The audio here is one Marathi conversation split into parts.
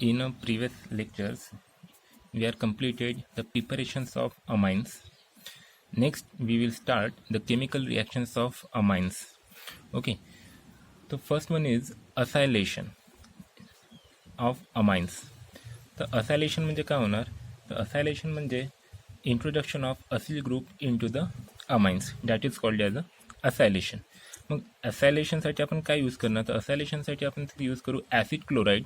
In previous lectures, we have completed the preparations of amines. Next, we will start the chemical reactions of amines. Okay, the first one is acylation of amines. तर acylation म्हणजे काय होणार? तर acylation म्हणजे introduction of acyl group into the amines, that is called as a acylation. मग acylation आपण काय यूज करणार? तर acylation आपण यूज करू ॲसिड क्लोराईड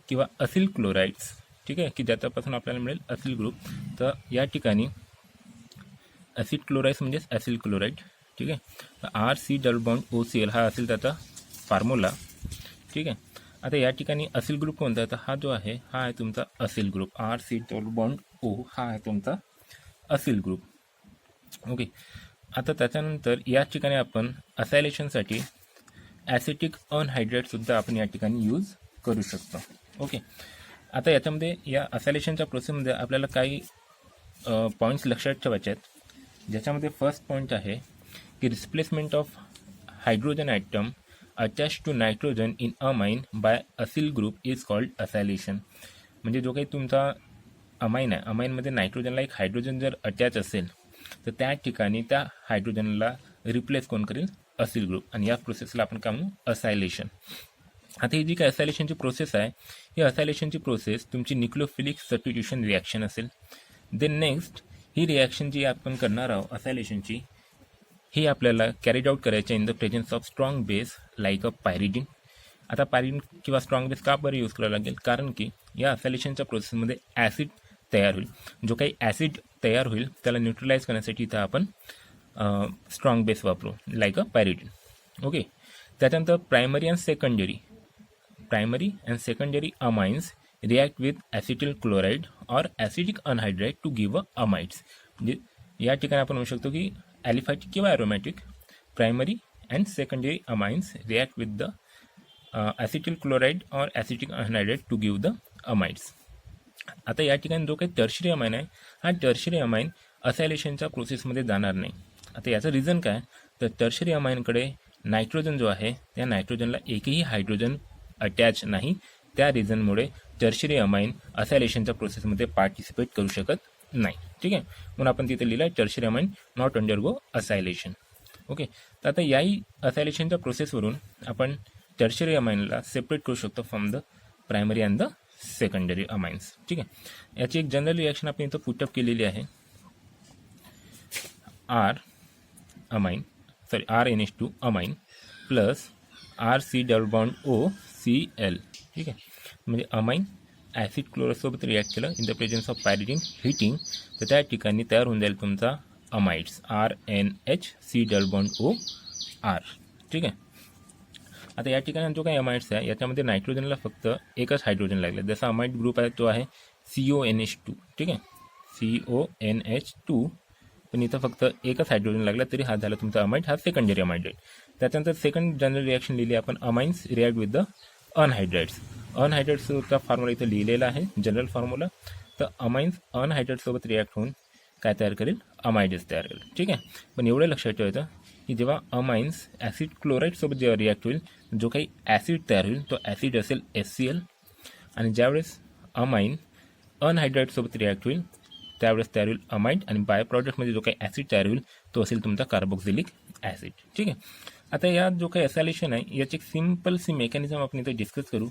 किंवा असिल क्लोराइड्स. ठीक आहे, की ज्याच्यापासून आपल्याला मिळेल असिल ग्रुप. तर या ठिकाणी ॲसिड क्लोराइड्स म्हणजेच ॲसिल क्लोराईड. ठीक आहे, तर RC डबल बॉन्ड OCl हा असेल त्याचा फॉर्म्युला. ठीक आहे, आता या ठिकाणी असिल ग्रुप कोणता आहे? तर हा जो आहे हा आहे तुमचा Aseel group. RC double bond O हा आहे तुमचा असिल ग्रुप. ओके, आता त्याच्यानंतर या ठिकाणी आपण असायलेशनसाठी ॲसिटिक अनहायड्रेटसुद्धा आपण या ठिकाणी यूज करू शकतो. ओके, आता याच्यामध्ये या असायलेशनच्या प्रोसेसमध्ये आपल्याला काही पॉईंट्स लक्षात ठेवायचे आहेत. ज्याच्यामध्ये फर्स्ट पॉईंट आहे की replacement of hydrogen atom attach to nitrogen in amine by acyl group is called acylation. म्हणजे जो काही तुमचा अमाइन आहे, अमाइनमध्ये नायट्रोजनला एक हायड्रोजन जर अटॅच असेल तर त्या ठिकाणी त्या हायड्रोजनला रिप्लेस कोण करेल? असिल ग्रुप. आणि या प्रोसेसला आपण काय म्हणू? असायलेशन. आता ही जी काय असायलेशनची प्रोसेस आहे, ही असायलेशनची प्रोसेस तुमची न्यूक्लियोफिलिक सबस्टिट्यूशन रिॲक्शन असेल. देन नेक्स्ट ही रिॲक्शन जी आपण करणार आहोत असायलेशनची, ही आपल्याला कॅरीड आउट करायची in the presence of strong base like a pyridine. आता पायरिडिन किंवा स्ट्रॉंग बेस का बरं यूज करावं लागेल? कारण की या असायलेशनच्या प्रोसेसमध्ये ॲसिड तयार होईल. जो काही ॲसिड तयार होईल त्याला न्यूट्रलाइज करण्यासाठी इथं आपण स्ट्रॉंग बेस वापरू लाईक अ पायरिडिन. ओके, त्याच्यानंतर primary and secondary amines react with acetyl chloride or acidic anhydride to give a amides. म्हणजे या ठिकाणी आपण म्हणू शकतो की ॲलिफॅटिक किंवा aromatic primary and secondary amines react with the acetyl chloride or acetic anhydride to give the amides. आता या ठिकाणी जो काही टर्शरी अमाइन आहे, हा टर्शरी अमाइन असायलेशनच्या प्रोसेसमध्ये जाणार नाही. आता याचं रिझन काय? तर टर्शरी अमाइनकडे नायट्रोजन जो आहे त्या नायट्रोजनला एकही हायड्रोजन अटॅच नाही. त्या रिझनमुळे टर्शरी अमाइन असायलेशनच्या प्रोसेसमध्ये पार्टिसिपेट करू शकत नाही. ठीक आहे, म्हणून आपण तिथे लिहिलं आहे tertiary amine not undergo acylation. Okay, तर आता याही असायलेशनच्या प्रोसेसवरून आपण टर्शरी अमाइनला सेपरेट करू शकतो from the primary and the secondary amines. ठीक आहे, याची एक जनरल रिॲक्शन आपण इथं पुटअप केलेली आहे. RNH2 amine plus RC double bond OCl. ठीक आहे, म्हणजे अमाइन ॲसिड क्लोरासोबत रिॲक्ट केलं in the presence of pyridine heating, तर त्या ठिकाणी तयार होऊन जाईल तुमचा amides RNHC double bond OR. ठीक आहे, आता या ठिकाणी जो काही अमाइड्स आहे याच्यामध्ये नायट्रोजनला फक्त एकच हायड्रोजन लागले. जसा अमाइड ग्रुप आहे तो आहे CONH2. ठीक आहे, CONH2, पण इथं फक्त एकच हायड्रोजन लागला तरी हा झाला तुमचा अमाइड, हा सेकंडरी अमाइड आहे. त्याच्यानंतर सेकंड जनरल रिॲक्शन लिहिली आपण amines react with the anhydrides. अनहायड्रेट्सचा फॉर्म्युला इथं लिहिलेला आहे, जनरल फॉर्म्युला. तर अमाइन्स अनहायड्रेट्ससोबत रिॲक्ट होऊन काय तयार करेल? अमाइड्स तयार करेल. ठीक आहे, पण एवढं लक्षात ठेवायचं की जेव्हा अमाइन्स ॲसिड क्लोराईडसोबत जेव्हा रिॲक्ट होईल, जो काही ॲसिड तयार होईल तो ॲसिड असेल HCl. आणि ज्यावेळेस अमाइन अनहायड्रेटसोबत रिॲक्ट होईल त्यावेळेस तयार होईल अमाइड, आणि बाय प्रॉडक्टमध्ये जो काही ॲसिड तयार होईल तो असेल तुमचा कार्बोक्सिलिक ॲसिड. ठीक आहे, आता या जो काही असायलेशन आहे याची एक सिम्पल मेकॅनिझम आपण इथं डिस्कस करू.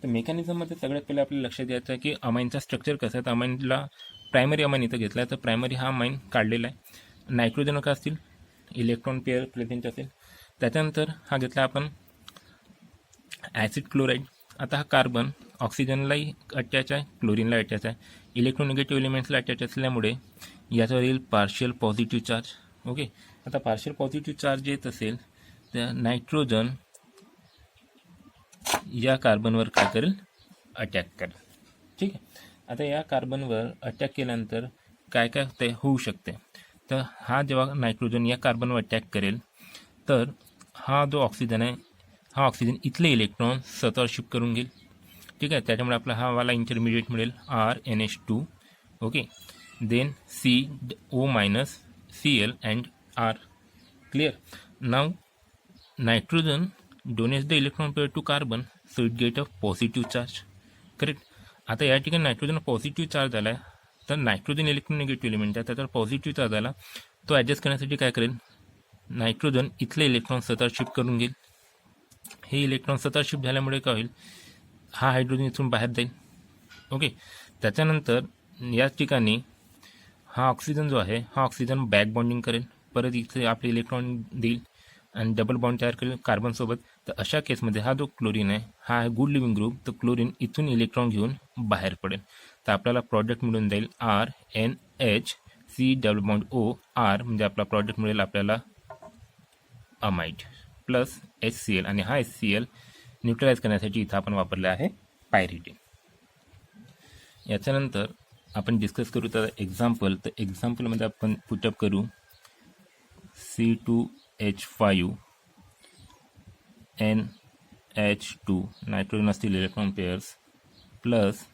तर मेकॅनिझममध्ये सगळ्यात पहिले आपल्याला लक्षात द्यायचं आहे की अमाइनचा स्ट्रक्चर कसं आहे. तर अमाइनला प्रायमरी अमाइन इथं घेतला आहे, तर प्रायमरी हा अमाइन काढलेला आहे. नायट्रोजन का असतील, इलेक्ट्रॉन पेअर प्रेझेंट असेल. त्याच्यानंतर हा घेतला आपण ॲसिड क्लोराईड. आता हा कार्बन ऑक्सिजनलाही अटॅच आहे, क्लोरीनला अटॅच आहे, इलेक्ट्रोनिगेटिव्ह एलिमेंट्सला अटॅच असल्यामुळे याच्यावर येईल पार्शियल पॉझिटिव्ह चार्ज. ओके, आता पार्शियल पॉझिटिव्ह चार्ज येत असेल तर नायट्रोजन या कार्बनवर काय करेल? अटॅक करेल. ठीक आहे, आता या कार्बनवर अटॅक केल्यानंतर काय काय ते होऊ शकते? तर हा जेव्हा नायट्रोजन या कार्बनवर अटॅक करेल तर हा जो ऑक्सिजन आहे, हा ऑक्सिजन इथले इलेक्ट्रॉन स्वतःवर शिफ्ट करून घेईल. ठीक आहे, त्याच्यामुळे आपला हा वाला इंटरमिडिएट मिळेल RNH2. Okay, then CO-Cl and R. Clear? Now nitrogen donates the electron pair to carbon, so it get a positive charge. Correct. आता या ठिकाणी नायट्रोजन पॉझिटिव्ह चार्ज आला आहे, तर नायट्रोजन इलेक्ट्रोनिगेटिव्ह एलिमेंट आहे, त्याच्यावर पॉझिटिव्ह चार्ज आला, तो ॲडजस्ट करण्यासाठी काय करेल, नायट्रोजन इथले इलेक्ट्रॉन स्वतः शिफ्ट करून घेईल. हे इलेक्ट्रॉन स्वतः शिफ्ट झाल्यामुळे काय होईल, हा हायड्रोजन इथून बाहेर जाईल. ओके, त्याच्यानंतर या ठिकाणी हा ऑक्सिजन जो आहे, हा ऑक्सिजन बॅक बॉन्डिंग करेल, परत इथे आपले इलेक्ट्रॉन देईल आणि डबल बॉन्ड तयार करेल कार्बनसोबत. तर अशा केसमध्ये हा जो क्लोरीन आहे, हा आहे गुड लिव्हिंग ग्रुप, तर क्लोरीन इथून इलेक्ट्रॉन घेऊन बाहेर पडेल. तर आपल्याला प्रॉडक्ट मिळून जाईल RNH, C double bond O, R म्हणजे आपला प्रॉडक्ट मिळेल आपल्याला अमाइड प्लस HCl, आणि हा HCl न्यूट्रलाइज करण्यासाठी इथं आपण वापरला आहे पायरिडिन. याच्यानंतर आपण डिस्कस करू तर एक्झाम्पल. तर एक्झाम्पलमध्ये आपण पुटअप करू C2H5 NH2 नायट्रोजन असतील electron pairs plus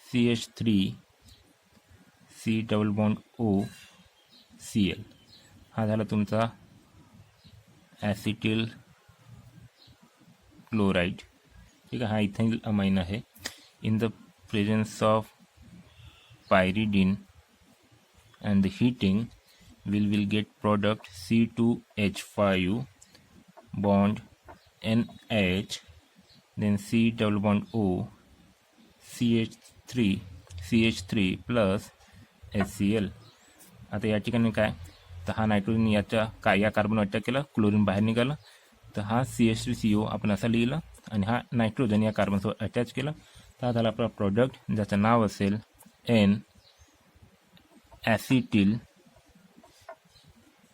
CH3 C double bond O Cl. हा झाला तुमचा ॲसिटिल क्लोराइड. ठीक आहे, हा इथेनॉल अमाइन आहे. In the presence of pyridine and the heating we will get product C2H5 bond NH, then C double bond O CH3 plus HCl. आता या ठिकाणी काय, तर हा नायट्रोजन या कार्बन अटॅक केला, क्लोरीन बाहेर निघाला, तर हा CH3CO आपण असा लिहिला आणि हा नायट्रोजन या कार्बनसोबत अटॅच केला. तर हा झाला आपला प्रॉडक्ट ज्याचं नाव असेल N acetyl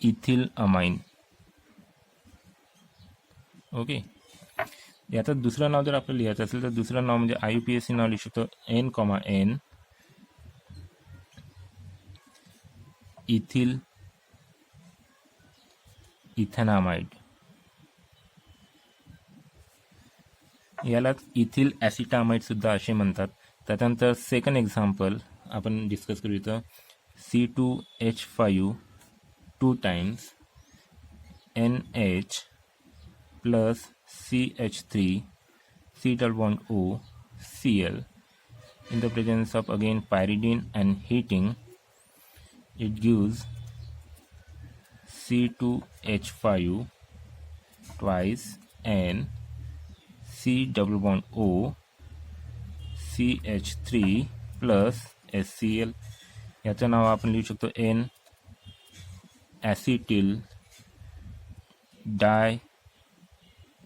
ethyl amine. Okay, याचं दुसरं नाव जर आपल्याला लिहायचं असेल तर दुसरं नाव म्हणजे IUPAC नाव लिहू शकतो N, इथिल इथेनामाइड. यालाच इथिल ॲसिटामाइड सुद्धा असे म्हणतात. त्याच्यानंतर सेकंड एक्झाम्पल आपण डिस्कस करू. इथं C2H5 2 times NH plus CH3 C double bond O Cl. In the presence of again pyridine and heating, it gives C2H5 twice N C double bond O CH3 plus HCl. याचं नाव आपण लिहू शकतो N ॲसिटिल डाय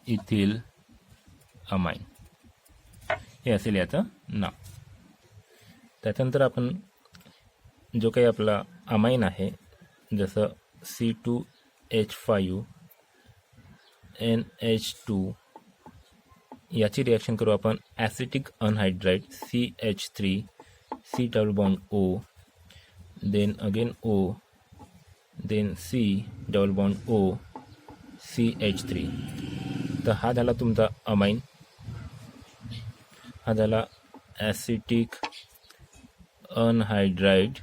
इथिल अमाइन. हे असेल याचं नाव. त्याच्यानंतर आपण जो काही आपला अमाइन आहे, जसं C2H5 NH2, याची रिॲक्शन करू आपण acetic anhydride CH3 C double bond O, then again O, then C double bond O CH3. तर हा झाला तुमचा अमाइन. हा झाला ॲसिटिक अनहायड्राइड.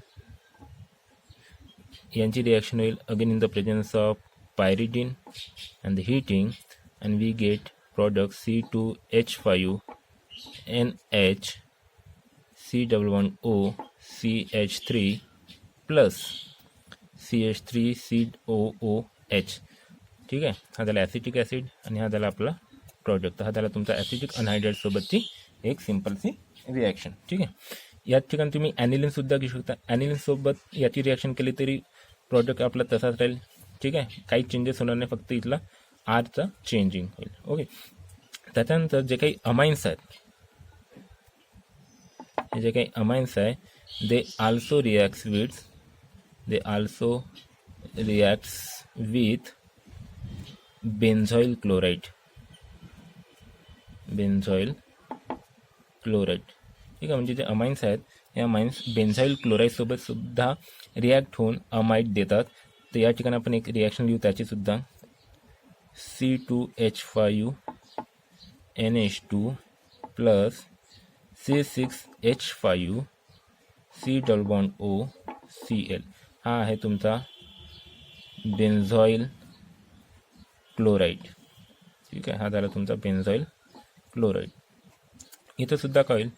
यांची रिॲक्शन होईल again in the presence of pyridine and the heating, and we get product C2H5 NH C double bond O CH3 plus CH3 COOH. ठीक आहे, हा झाला ॲसिटिक ॲसिड आणि हा झाला आपला प्रॉडक्ट. हा झाला तुमचा ॲसिटिक अनहायड्राइड सोबतची एक सिम्पलची रिॲक्शन. ठीक आहे, या ठिकाणी तुम्ही ॲनिलिनसुद्धा घेऊ शकता. ॲनिलिनसोबत याची रिॲक्शन केली तरी प्रॉडक्ट आपला तसाच राहील. ठीक आहे, काही चेंजेस होणार नाही, फक्त इथला आरचा चेंजिंग होईल. ओके, त्याच्यानंतर जे काही अमाइन्स आहेत, हे जे काही अमाइन्स आहे, they also reacts with benzoyl chloride. ठीक आहे, म्हणजे जे अमाइन्स आहेत, या अमाइन्स बेन्झॉइल क्लोराईडसोबत सुद्धा रिॲक्ट होऊन अमाइड देतात. तर या ठिकाणी आपण एक रिॲक्शन लिहू त्याची सुद्धा C2H5 NH2 plus C6H5 C double bond O Cl. हा आहे तुमचा बेन्झॉइल क्लोराइड. ठीक आहे, हा झाला तुमचा बेन्झॉइल क्लोराइड. इथं सुद्धा काय होईल,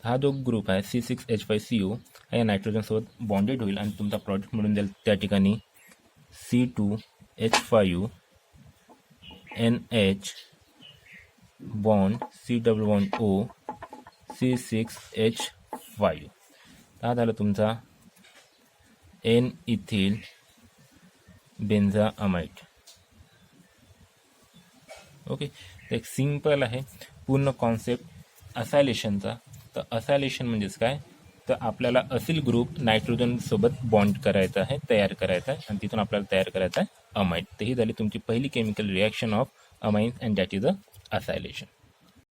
हा जो ग्रुप आहे C6H5CO हा या नायट्रोजनसोबत बॉन्डेड होईल आणि तुमचा प्रॉडक्ट मिळून जाईल त्या ठिकाणी C2H5NH बॉन्ड C=O C6H5. हा झाला तुमचा N इथिल बेन्झामाइड. ओके, तर एक सिंपल आहे पूर्ण कॉन्सेप्ट असायलेशनचा. तर असायलेशन म्हणजेच काय, तर आपल्याला असिल ग्रुप नायट्रोजन सोबत बॉन्ड करायचा आहे, तयार करायचा आहे आणि तिथून आपल्याला तयार करायचा आहे अमाइड. तर ही झाली तुमची पहिली chemical reaction of amines and that is a acylation.